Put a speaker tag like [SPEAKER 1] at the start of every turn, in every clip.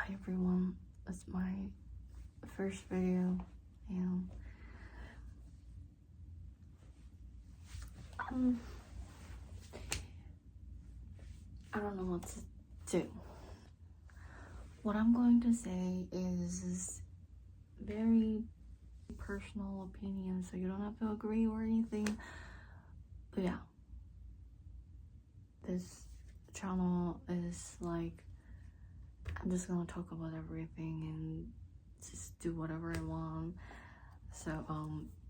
[SPEAKER 1] Hi everyone, it's my first video and I don't know what to do. What I'm going to say is very personal opinion, so you don't have to agree or anything. But yeah, this channel is like, I'm just gonna talk about everything and just do whatever I want. So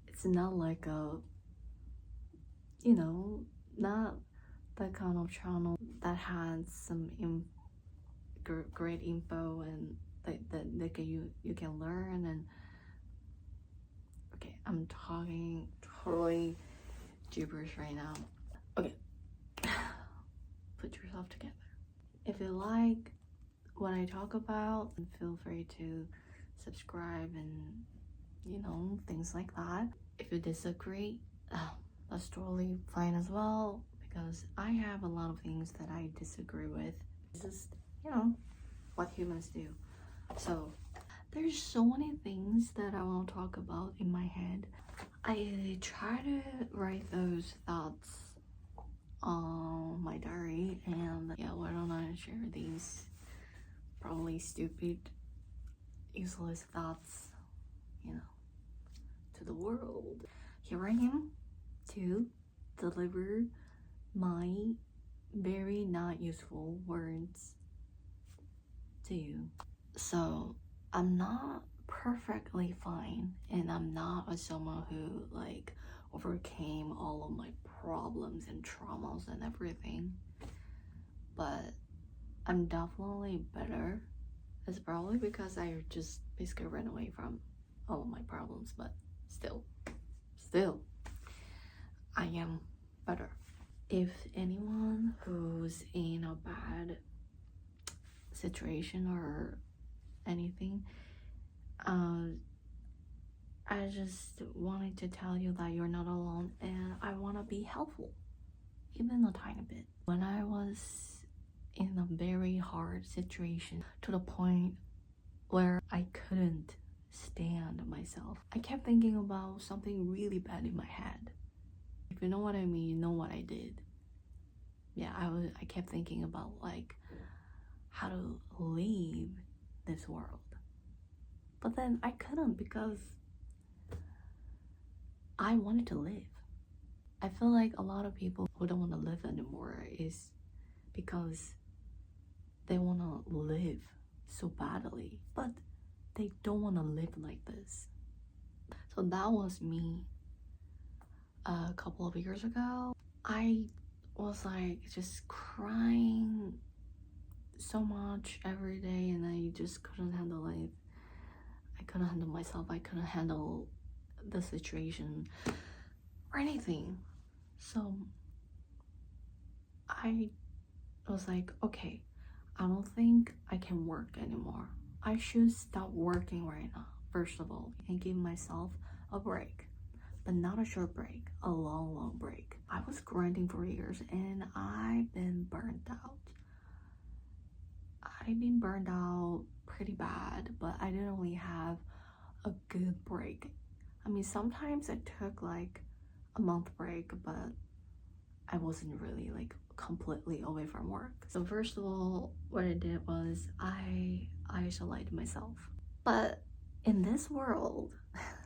[SPEAKER 1] it's not like a, not that kind of channel that has some great info and that you can learn. And okay, I'm talking totally gibberish right now. Okay, put yourself together. If you like what I talk about, feel free to subscribe and things like that. If you disagree, that's totally fine as well, because I have a lot of things that I disagree with. It's just what humans do. So there's so many things that I want to talk about in my head. I try to write those thoughts on my diary, and yeah, why don't I share these probably stupid, useless thoughts, to the world. Here I am to deliver my very not useful words to you. So I'm not perfectly fine, and I'm not someone who like overcame all of my problems and traumas and everything, but I'm definitely better. It's probably because I just basically ran away from all of my problems, but still I am better. If anyone who's in a bad situation or anything, I just wanted to tell you that you're not alone, and I want to be helpful, even a tiny bit. When I was in a very hard situation, to the point where I couldn't stand myself, I kept thinking about something really bad in my head. If you know what I mean, you know what I did. Yeah, I kept thinking about like how to leave this world, but then I couldn't, because I wanted to live. I feel like a lot of people who don't want to live anymore is because they want to live so badly, but they don't want to live like this. So that was me a couple of years ago. I was like just crying so much every day, and I just couldn't handle life. I couldn't handle myself. I couldn't handle the situation or anything. So I was like, okay, I don't think I can work anymore. I should stop working right now, first of all, and give myself a break. But not a short break, a long break. I was grinding for years, and I've been burned out. I've been burned out pretty bad, but I didn't really have a good break. I mean, sometimes I took like a month break, but I wasn't really like completely away from work. So first of all, what I did was I isolated myself. But in this world,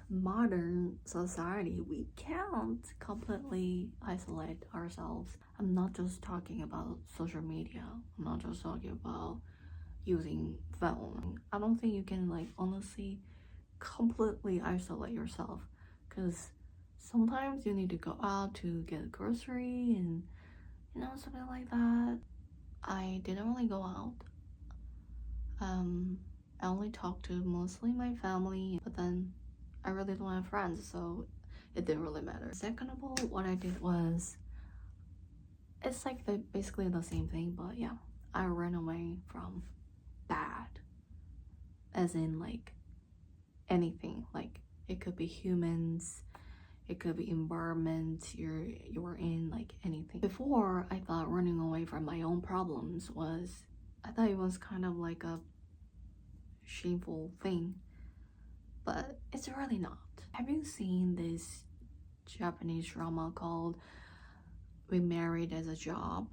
[SPEAKER 1] modern society, we can't completely isolate ourselves. I'm not just talking about social media. I'm not just talking about using phone. I don't think you can like honestly completely isolate yourself, because sometimes you need to go out to get a grocery and something like that. I didn't really go out. I only talked to mostly my family, but then I really don't have friends, so it didn't really matter. Second of all, what I did was, it's like basically the same thing, but yeah, I ran away from bad, as in like anything. Like it could be humans, it could be environment you're in, like anything. Before, I thought running away from my own problems was, I thought it was kind of like a shameful thing, but it's really not. Have you seen this Japanese drama called We Married as a Job?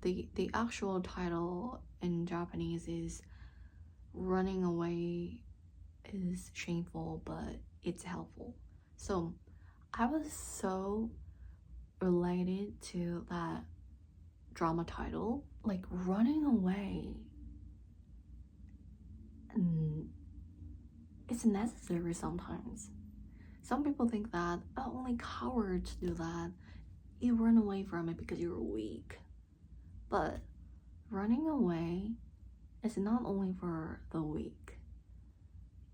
[SPEAKER 1] The actual title in Japanese is Running Away is Shameful, but it's helpful. So I was so related to that drama title. Like, running away, it's necessary sometimes. Some people think that only cowards do that. You run away from it because you're weak. But running away is not only for the weak.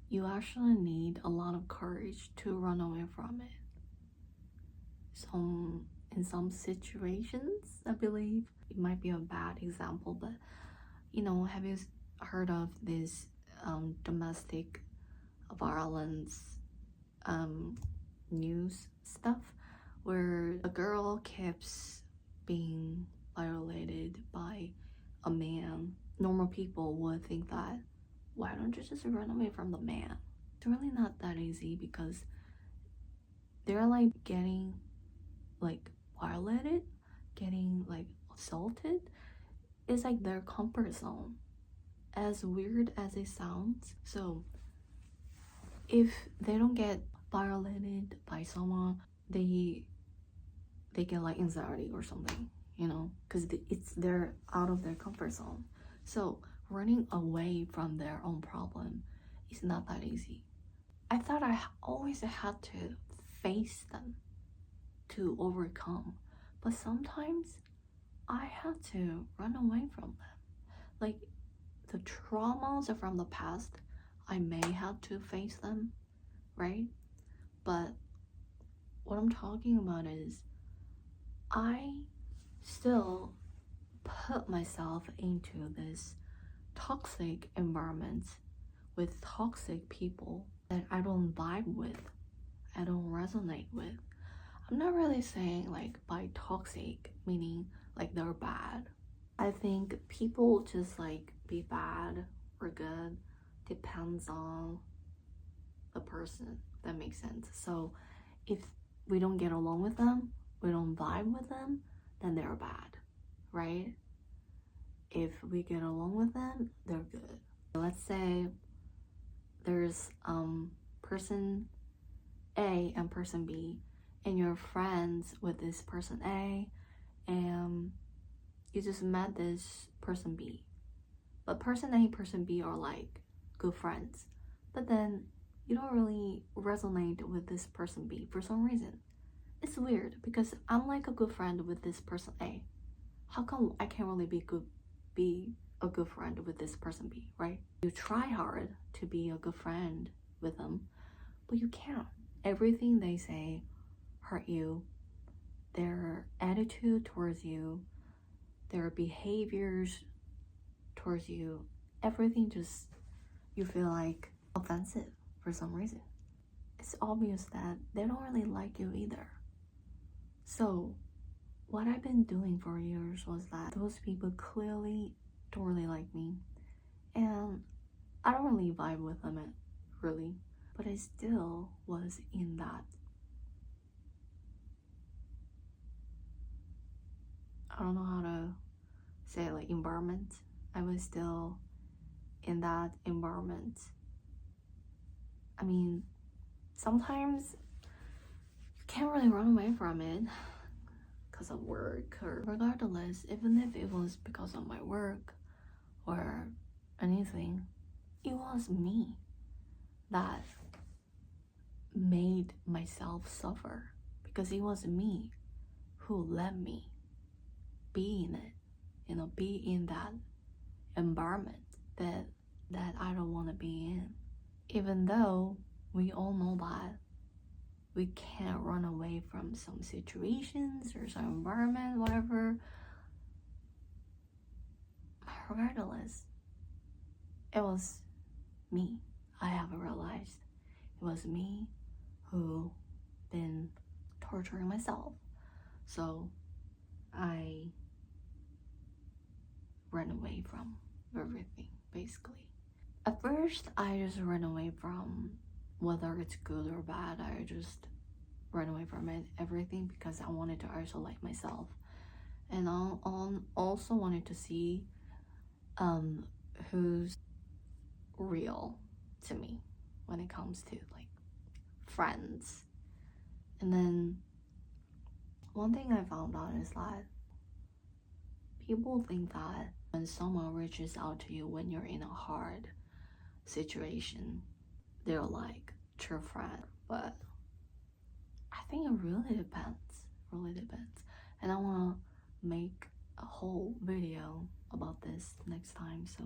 [SPEAKER 1] You actually need a lot of courage to run away from it. In some situations, I believe, it might be a bad example, but have you heard of this domestic violence news stuff where a girl keeps being violated by a man? Normal people would think that, why don't you just run away from the man? It's really not that easy because they're like getting like violated, getting like assaulted. It's like their comfort zone, as weird as it sounds. So if they don't get violated by someone, they get like anxiety or something, because they're out of their comfort zone. So running away from their own problem is not that easy. I thought I always had to face them to overcome, but sometimes I had to run away from them. Like, the traumas from the past, I may have to face them, right? But what I'm talking about is I still put myself into this toxic environment with toxic people that I don't vibe with, I don't resonate with. I'm not really saying like by toxic meaning like they're bad. I think people just like be bad or good depends on the person, if that makes sense. So if we don't get along with them, we don't vibe with them, then they're bad, right? If we get along with them, they're good. Let's say there's person A and person B, and you're friends with this person A, and you just met this person B. But person A, person B are like good friends. But then you don't really resonate with this person B for some reason. It's weird because I'm like a good friend with this person A. How come I can't really be a good friend with this person B, right? You try hard to be a good friend with them, but you can't. Everything they say hurt you. Their attitude towards you, their behaviors towards you, everything just, you feel like offensive for some reason. It's obvious that they don't really like you either. So what I've been doing for years was that those people clearly don't really like me, and I don't really vibe with them really, but I still was in that, I don't know how to say it, like environment. I was still in that environment. I mean, sometimes you can't really run away from it because of work, or regardless, even if it was because of my work or anything, it was me that made myself suffer, because it was me who let me be in it, be in that environment that I don't want to be in. Even though we all know that we can't run away from some situations or some environment, whatever. Regardless, it was me. I haven't realized it was me who been torturing myself. So I ran away from everything, basically. At first I just ran away from whether it's good or bad. I just ran away from everything because I wanted to isolate myself, and I also wanted to see who's real to me when it comes to like friends. And then one thing I found out is that people think that when someone reaches out to you when you're in a hard situation, they're like true friend. But I think it really depends. Really depends. And I wanna make a whole video about this next time, so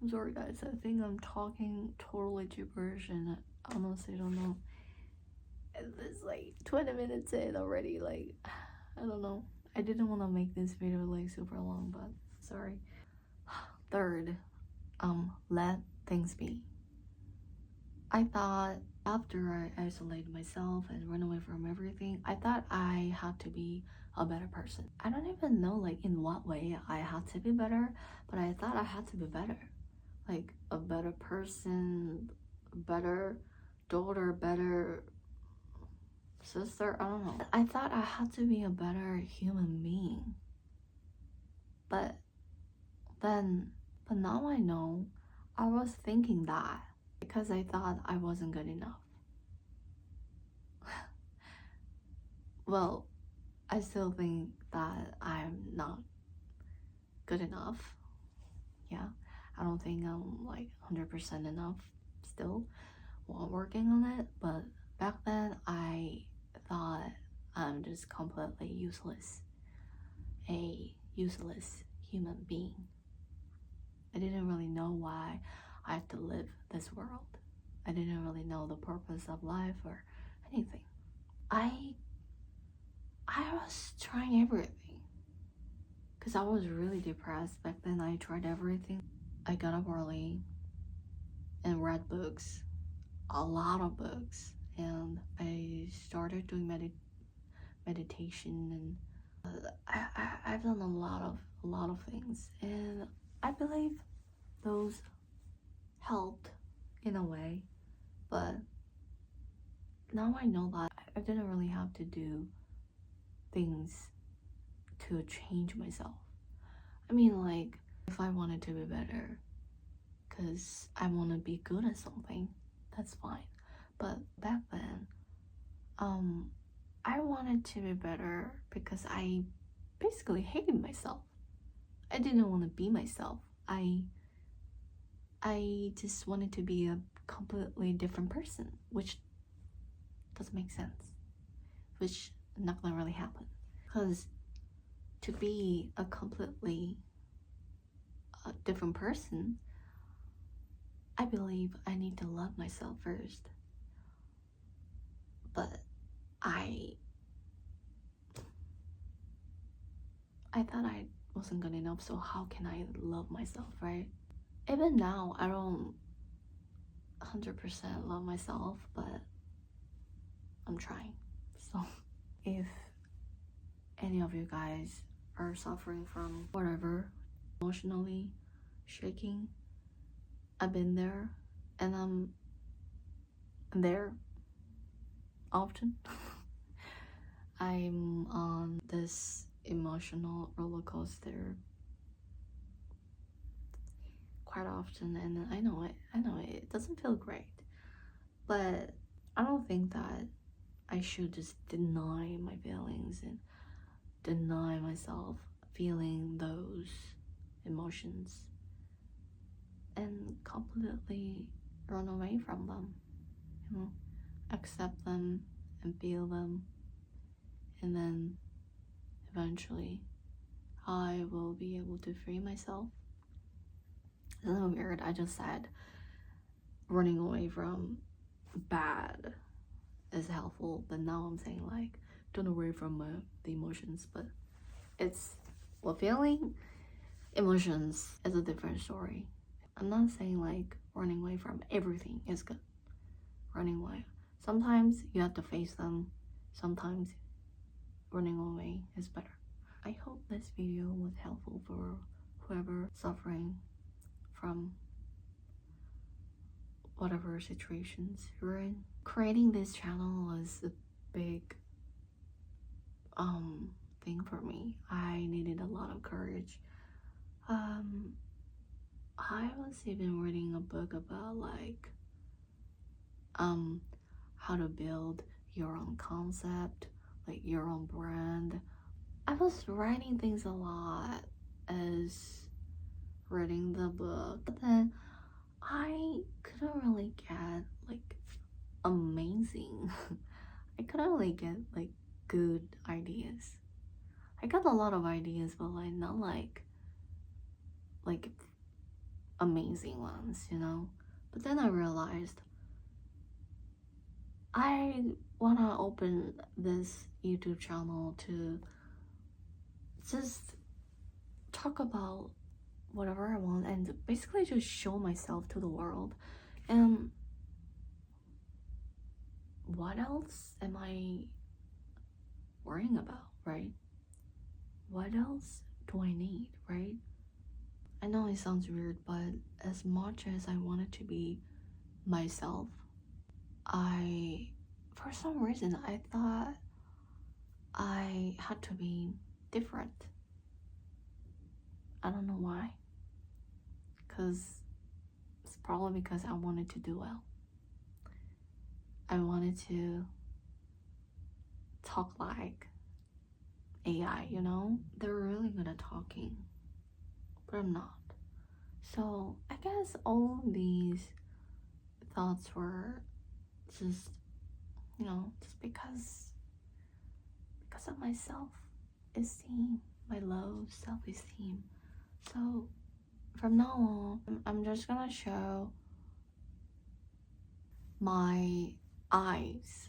[SPEAKER 1] I'm sorry guys, I think I'm talking totally gibberish and I honestly don't know. It's like 20 minutes in already, like, I don't know. I didn't want to make this video like super long, but sorry. Third, let things be. I thought after I isolated myself and run away from everything, I thought I had to be a better person. I don't even know like in what way I had to be better, but I thought I had to be better. Like a better person, better daughter, better sister, I don't know. I thought I had to be a better human being. But now I know I was thinking that because I thought I wasn't good enough. Well, I still think that I'm not good enough. Yeah, I don't think I'm like 100% enough still while working on it. But back then, I thought I'm just completely useless. A useless human being. I didn't really know why I had to live this world. I didn't really know the purpose of life or anything. I was trying everything because I was really depressed back then. I tried everything. I got up early and read books, a lot of books, and I started doing meditation, and I've done a lot of things, and I believe those helped in a way. But now I know that I didn't really have to do things to change myself. I mean, like, if I wanted to be better because I want to be good at something, that's fine. But back then, I wanted to be better because I basically hated myself. I didn't want to be myself. I just wanted to be a completely different person, which doesn't make sense, which not gonna really happen. Because to be a completely different person, I believe I need to love myself first. But I thought I wasn't good enough, so how can I love myself, right? Even now, I don't 100% love myself, but I'm trying. So if any of you guys are suffering from whatever, emotionally shaking, I've been there, and I'm there often. I'm on this emotional roller coaster quite often, and I know it doesn't feel great, but I don't think that I should just deny my feelings and deny myself feeling those emotions and completely run away from them, you know, accept them and feel them, and then eventually I will be able to free myself. It's a little weird. I just said running away from bad is helpful, but now I'm saying like turn away from the emotions. But it's, well, feeling emotions is a different story. I'm not saying like running away from everything is good. Running away, sometimes you have to face them, sometimes running away is better. I hope this video was helpful for whoever suffering from whatever situations you're in. Creating this channel was a big thing for me. I needed a lot of courage. I was even reading a book about like how to build your own concept, like your own brand. I was writing things a lot as reading the book, but then I couldn't really get like amazing. I couldn't really get like good ideas. I got a lot of ideas, but like not like amazing ones, you know. But then I realized I wanna open this YouTube channel to just talk about whatever I want and basically just show myself to the world. And what else am I worrying about, right? What else do I need, right? I know it sounds weird, but as much as I wanted to be myself, for some reason, I thought I had to be different. I don't know why. It's probably because I wanted to do well. I wanted to talk like AI, you know? They're really good at talking, but I'm not. So I guess all these thoughts were just, you know, just because of my self-esteem, my low self-esteem. So from now on, I'm just gonna show my eyes.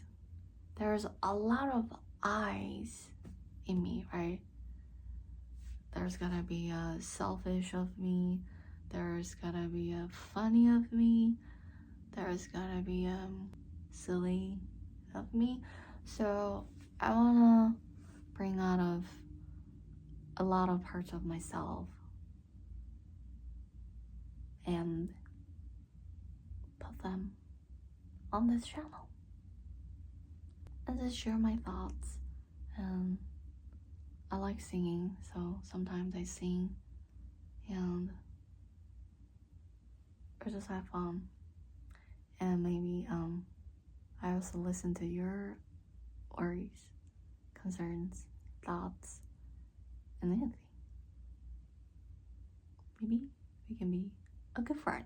[SPEAKER 1] There's a lot of eyes in me, right? There's gonna be a selfish of me, there's gonna be a funny of me, there's gonna be a silly of me. So I wanna bring out of a lot of parts of myself and put them on this channel and just share my thoughts. And I like singing, so sometimes I sing and I just have fun. And maybe I also listen to your worries, concerns, thoughts, and anything. Maybe we can be a good friend.